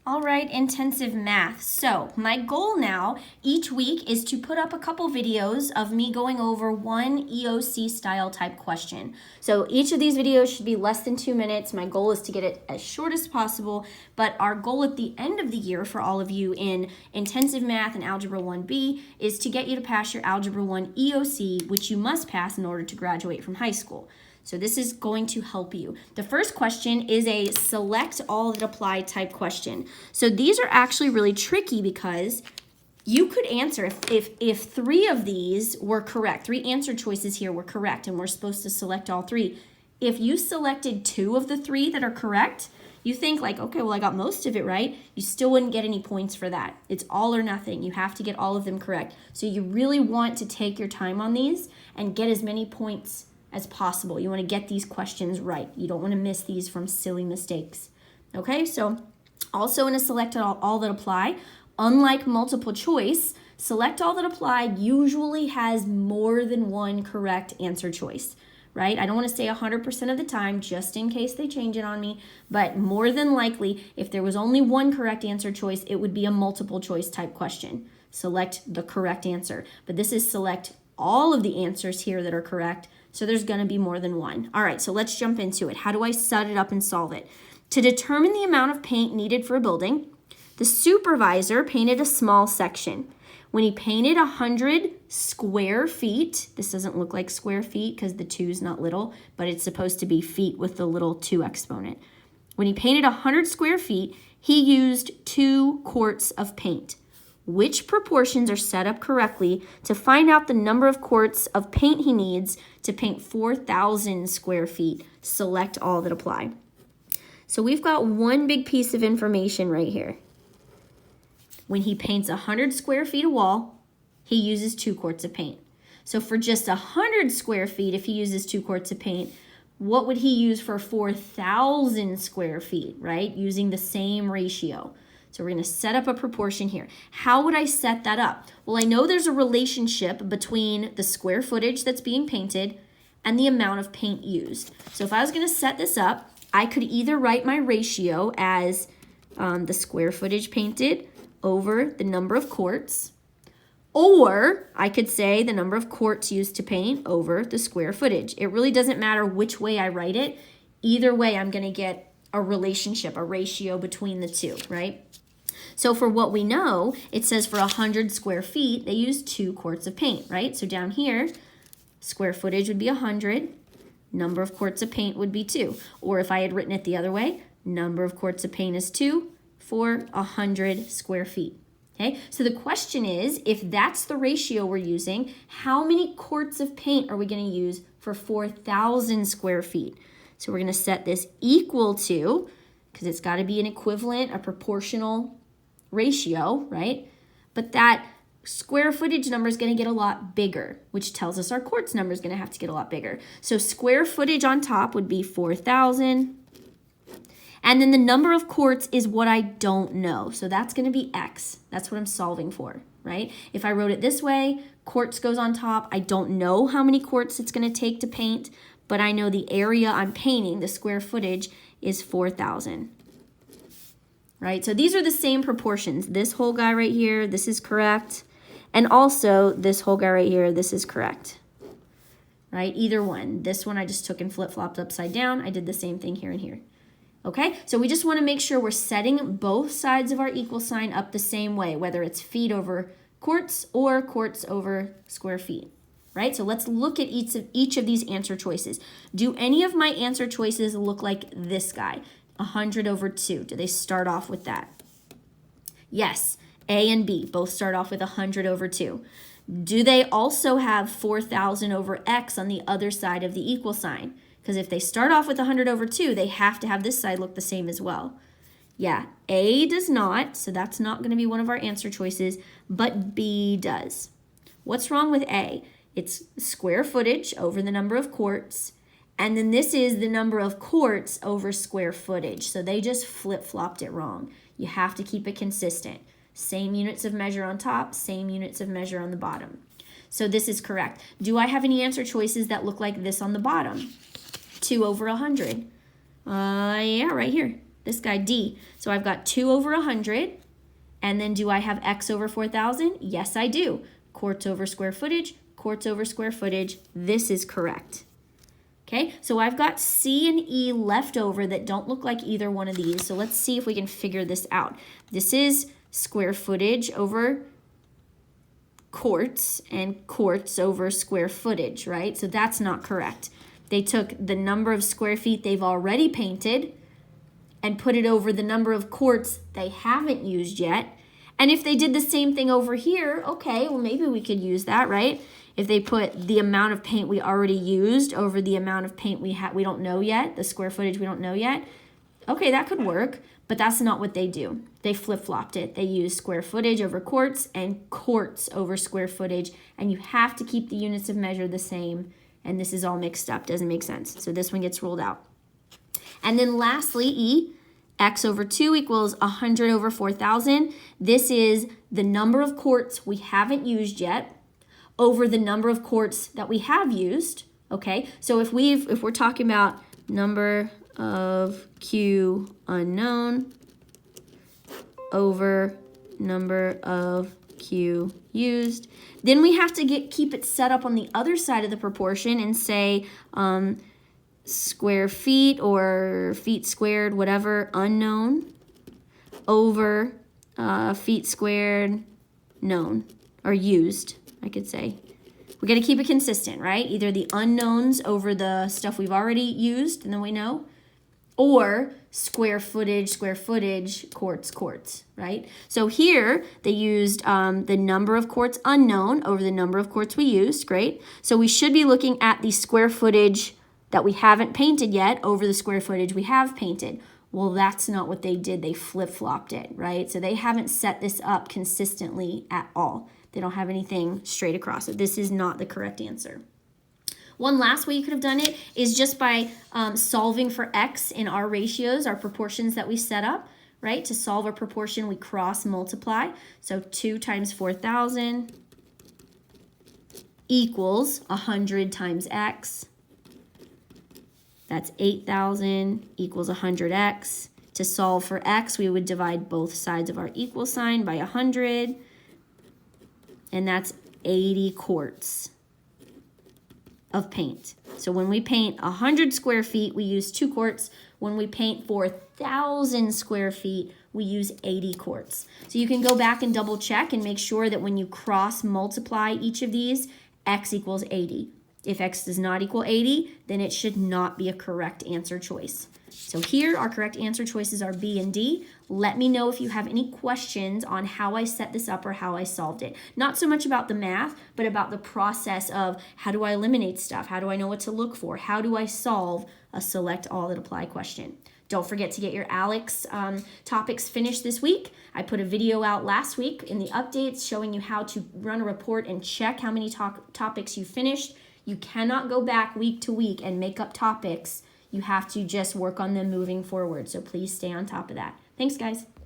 All right, intensive math. So my goal now each week is to put up a couple videos of me going over one EOC style type question. So each of these videos should be less than 2 minutes. My goal is to get it as short as possible, but our goal at the end of the year for all of you in intensive math and Algebra 1B is to get you to pass your Algebra 1 EOC, which you must pass in order to graduate from high school. So this is going to help you. The first question is a select all that apply type question. So these are actually really tricky because you could answer if 3 of these were correct, 3 answer choices here were correct, and we're supposed to select all 3. If you selected 2 of the 3 that are correct, you think like, okay, well, I got most of it right. You still wouldn't get any points for that. It's all or nothing. You have to get all of them correct. So you really want to take your time on these and get as many points as possible. You want to get these questions right. You don't want to miss these from silly mistakes. Okay, so also in a select all that apply, unlike multiple choice, select all that apply usually has more than one correct answer choice, right? I don't want to say 100% of the time just in case they change it on me, but more than likely, if there was only one correct answer choice, it would be a multiple choice type question. Select the correct answer. But this is select all of the answers here that are correct. So there's going to be more than one. All right, so let's jump into it. How do I set it up and solve it? To determine the amount of paint needed for a building, the supervisor painted a small section. When he painted 100 square feet, this doesn't look like square feet because the 2 is not little, but it's supposed to be feet with the little 2 exponent. When he painted 100 square feet, he used 2 quarts of paint. Which proportions are set up correctly to find out the number of quarts of paint he needs to paint 4,000 square feet? Select all that apply. So we've got one big piece of information right here. When he paints 100 square feet of wall, he uses 2 quarts of paint. So for just 100 square feet, if he uses 2 quarts of paint, what would he use for 4,000 square feet, right? Using the same ratio. So we're going to set up a proportion here. How would I set that up? Well, I know there's a relationship between the square footage that's being painted and the amount of paint used. So if I was going to set this up, I could either write my ratio as the square footage painted over the number of quarts, or I could say the number of quarts used to paint over the square footage. It really doesn't matter which way I write it. Either way, I'm going to get a relationship, a ratio between the two, right? So for what we know, it says for 100 square feet, they use 2 quarts of paint, right? So down here, square footage would be 100, number of quarts of paint would be 2. Or if I had written it the other way, number of quarts of paint is 2 for 100 square feet. Okay, so the question is, if that's the ratio we're using, how many quarts of paint are we going to use for 4,000 square feet? So we're going to set this equal to, because it's got to be an equivalent, a proportional ratio, right? But that square footage number is going to get a lot bigger, which tells us our quarts number is going to have to get a lot bigger. So square footage on top would be 4,000. And then the number of quarts is what I don't know. So that's going to be X. That's what I'm solving for, right? If I wrote it this way, quarts goes on top. I don't know how many quarts it's going to take to paint, but I know the area I'm painting, the square footage, is 4,000. Right? So these are the same proportions. This whole guy right here, this is correct. And also this whole guy right here, this is correct. Right? Either one. This one I just took and flip-flopped upside down. I did the same thing here and here. Okay? So we just want to make sure we're setting both sides of our equal sign up the same way, whether it's feet over quarts or quarts over square feet. Right? So let's look at each of these answer choices. Do any of my answer choices look like this guy? 100 over 2. Do they start off with that? Yes. A and B both start off with 100 over 2. Do they also have 4,000 over X on the other side of the equal sign? Because if they start off with 100 over 2, they have to have this side look the same as well. Yeah, A does not, so that's not going to be one of our answer choices, but B does. What's wrong with A? It's square footage over the number of quarts, and then this is the number of quarts over square footage. So they just flip-flopped it wrong. You have to keep it consistent. Same units of measure on top, same units of measure on the bottom. So this is correct. Do I have any answer choices that look like this on the bottom? 2 over 100. Yeah, right here. This guy, D. So I've got 2 over 100. And then do I have X over 4,000? Yes, I do. Quarts over square footage, quarts over square footage. This is correct. Okay, so I've got C and E left over that don't look like either one of these. So let's see if we can figure this out. This is square footage over quarts and quarts over square footage, right? So that's not correct. They took the number of square feet they've already painted and put it over the number of quarts they haven't used yet. And if they did the same thing over here, okay, well maybe we could use that, right? If they put the amount of paint we already used over the amount of paint we don't know yet, the square footage we don't know yet, okay, that could work, but that's not what they do. They flip-flopped it. They use square footage over quarts and quarts over square footage, and you have to keep the units of measure the same, and this is all mixed up, doesn't make sense. So this one gets ruled out. And then lastly, E, X over 2 equals 100 over 4,000. This is the number of quarts we haven't used yet over the number of quarts that we have used, okay? So if we're talking about number of Q unknown over number of Q used, then we have to keep it set up on the other side of the proportion and say square feet or feet squared, whatever, unknown over feet squared known or used, I could say. We got to keep it consistent, right? Either the unknowns over the stuff we've already used and then we know, or square footage, quarts, right? So here they used the number of quarts unknown over the number of quarts we used, great. So we should be looking at the square footage that we haven't painted yet over the square footage we have painted. Well, that's not what they did. They flip-flopped it, right? So they haven't set this up consistently at all. They don't have anything straight across it. This is not the correct answer. One last way you could have done it is just by solving for X in our ratios, our proportions that we set up, right? To solve a proportion, we cross multiply. So 2 times 4,000 equals 100 times X. That's 8,000 equals 100X. To solve for X, we would divide both sides of our equal sign by 100. And that's 80 quarts of paint. So when we paint 100 square feet, we use 2 quarts. When we paint 4,000 square feet, we use 80 quarts. So you can go back and double check and make sure that when you cross multiply each of these, X equals 80. If X does not equal 80, then it should not be a correct answer choice. So here, our correct answer choices are B and D. Let me know if you have any questions on how I set this up or how I solved it. Not so much about the math, but about the process of how do I eliminate stuff? How do I know what to look for? How do I solve a select all that apply question? Don't forget to get your ALEKS topics finished this week. I put a video out last week in the updates showing you how to run a report and check how many topics you finished. You cannot go back week to week and make up topics. You have to just work on them moving forward. So please stay on top of that. Thanks, guys.